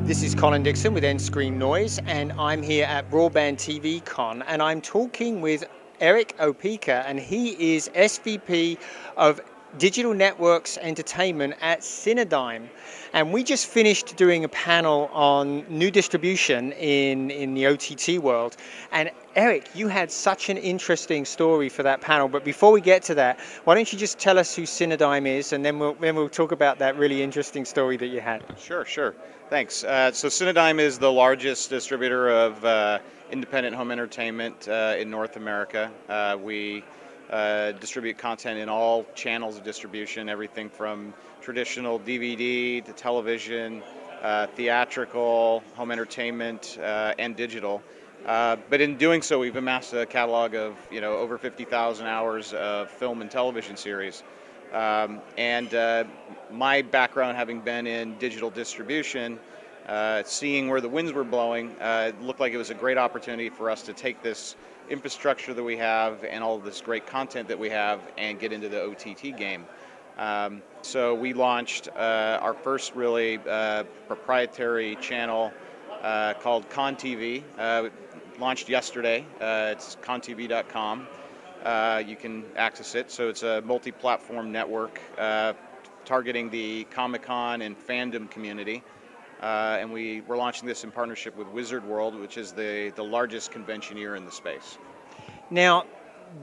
This is Colin Dixon with nScreenNoise, and I'm here at Broadband TV Con, and I'm talking with Erick Opeka, and he is SVP of Digital Networks Entertainment at Cinedigm. And we just finished doing a panel on new distribution in the OTT world. And Erick, you had such an interesting story for that panel. But before we get to that, why don't you just tell us who Cinedigm is, and then we'll talk about that really interesting story that you had. Sure. Thanks. So Cinedigm is the largest distributor of independent home entertainment in North America. We distribute content in all channels of distribution, everything from traditional DVD to television, theatrical, home entertainment, and digital. But in doing so, we've amassed a catalog of over 50,000 hours of film and television series. My background, having been in digital distribution, seeing where the winds were blowing, it looked like it was a great opportunity for us to take this infrastructure that we have and all of this great content that we have and get into the OTT game. So we launched our first really proprietary channel called Con TV. Launched yesterday. It's contv.com. You can access it. So it's a multi-platform network targeting the Comicon and fandom community. And we're launching this in partnership with Wizard World, which is the largest conventioneer in the space. Now,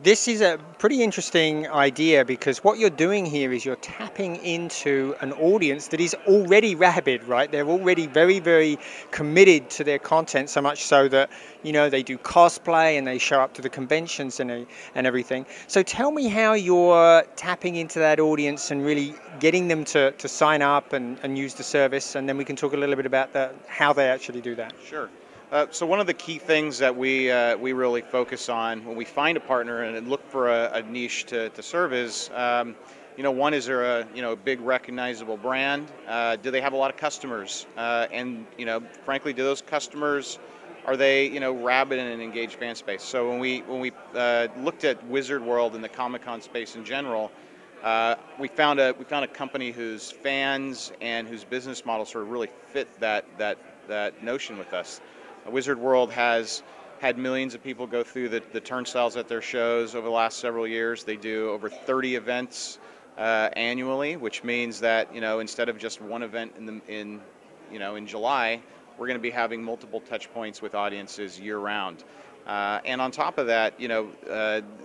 this is a pretty interesting idea, because what you're doing here is you're tapping into an audience that is already rabid, right? They're already very, very committed to their content, so much so that, they do cosplay and they show up to the conventions and everything. So tell me how you're tapping into that audience and really getting them to sign up and use the service, and then we can talk a little bit about how they actually do that. Sure. So one of the key things that we really focus on when we find a partner and look for a niche to serve is, one, is there a big recognizable brand? Do they have a lot of customers? And frankly, do those customers, are they rabid and an engaged fan space? So when we looked at Wizard World and the Comic-Con space in general, we found a company whose fans and whose business model sort of really fit that notion with us. Wizard World has had millions of people go through the turnstiles at their shows over the last several years. They do over 30 events annually, which means that instead of just one event in July, we're going to be having multiple touch points with audiences year round. And on top of that,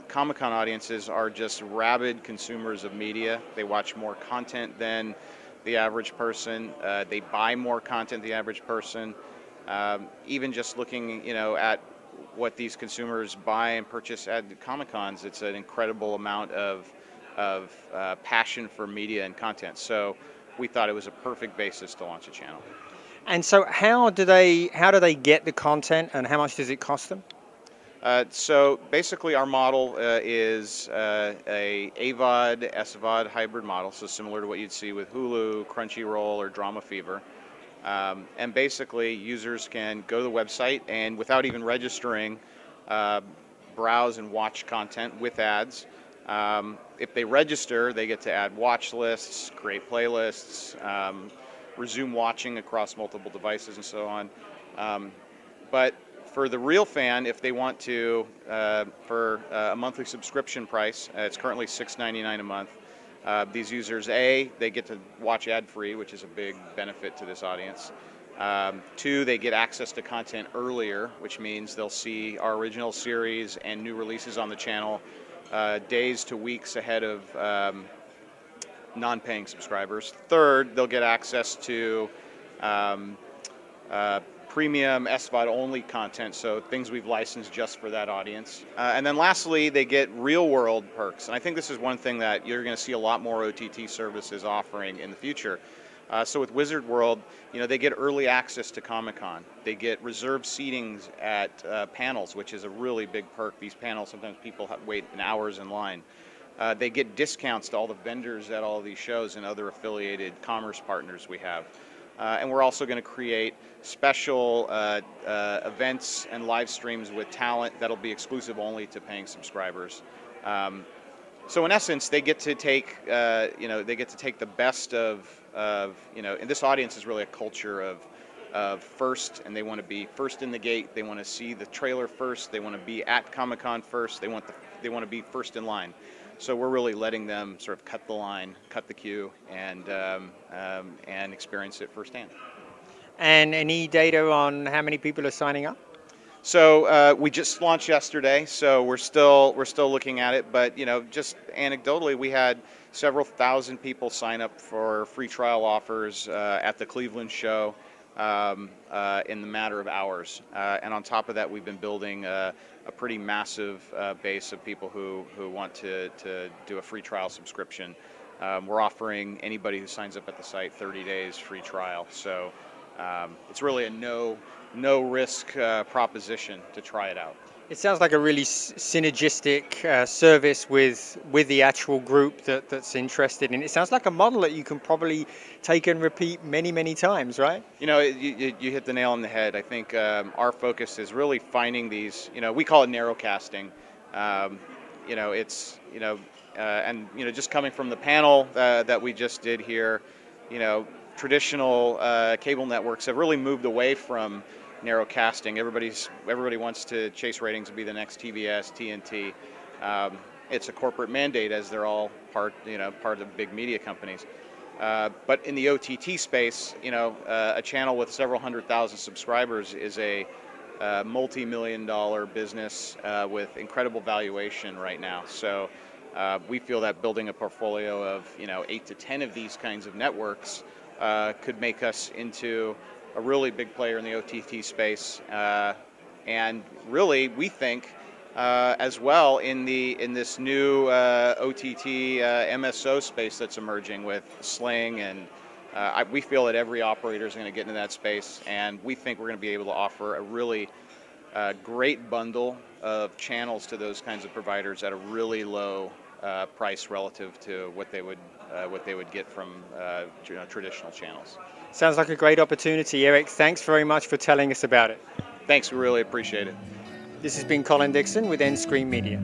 Comic-Con audiences are just rabid consumers of media. They watch more content than the average person. They buy more content than the average person. Even just looking, at what these consumers buy and purchase at Comic-Cons, it's an incredible amount of passion for media and content. So we thought it was a perfect basis to launch a channel. And so how do they get the content, and how much does it cost them? So basically our model is a AVOD, SVOD hybrid model, so similar to what you'd see with Hulu, Crunchyroll, or Drama Fever. And basically users can go to the website and, without even registering, browse and watch content with ads. If they register, they get to add watch lists, create playlists, resume watching across multiple devices, and so on. But for the real fan, if they want to, for a monthly subscription price, it's currently $6.99 a month. These users, they get to watch ad-free, which is a big benefit to this audience. Two, they get access to content earlier, which means they'll see our original series and new releases on the channel days to weeks ahead of non-paying subscribers. Third, they'll get access to premium SVOD only content, so things we've licensed just for that audience. And then lastly, they get real world perks. And I think this is one thing that you're going to see a lot more OTT services offering in the future. So with Wizard World, they get early access to Comic-Con. They get reserved seatings at panels, which is a really big perk. These panels, sometimes people wait hours in line. They get discounts to all the vendors at all of these shows and other affiliated commerce partners we have. And we're also going to create special events and live streams with talent that'll be exclusive only to paying subscribers. So in essence, they get to take, they get to take the best of, and this audience is really a culture of first, and they want to be first in the gate. They want to see the trailer first. They want to be at Comic-Con first. They want to be first in line. So we're really letting them sort of cut the line, cut the queue, and experience it firsthand. And any data on how many people are signing up? So we just launched yesterday, so we're still looking at it. But just anecdotally, we had several thousand people sign up for free trial offers at the Cleveland show in the matter of hours. And on top of that, we've been building a pretty massive base of people who want to do a free trial subscription. We're offering anybody who signs up at the site 30 days free trial. So it's really a no risk proposition to try it out. It sounds like a really synergistic service with the actual group that's interested in it. It sounds like a model that you can probably take and repeat many times, right? You hit the nail on the head. I think our focus is really finding these, we call it narrowcasting. Just coming from the panel that we just did here, traditional cable networks have really moved away from narrowcasting. Everybody wants to chase ratings and be the next TBS, TNT. It's a corporate mandate, as they're all part of the big media companies. But in the OTT space, a channel with several 100,000 subscribers is a multi-million-dollar business with incredible valuation right now. So we feel that building a portfolio of 8 to 10 of these kinds of networks could make us into a really big player in the OTT space, and really we think as well in this new OTT MSO space that's emerging with Sling, and we feel that every operator is going to get into that space, and we think we're going to be able to offer a really great bundle of channels to those kinds of providers at a really low price relative to what they would get from traditional channels. Sounds like a great opportunity, Eric. Thanks very much for telling us about it. Thanks, we really appreciate it. This has been Colin Dixon with nScreen Media.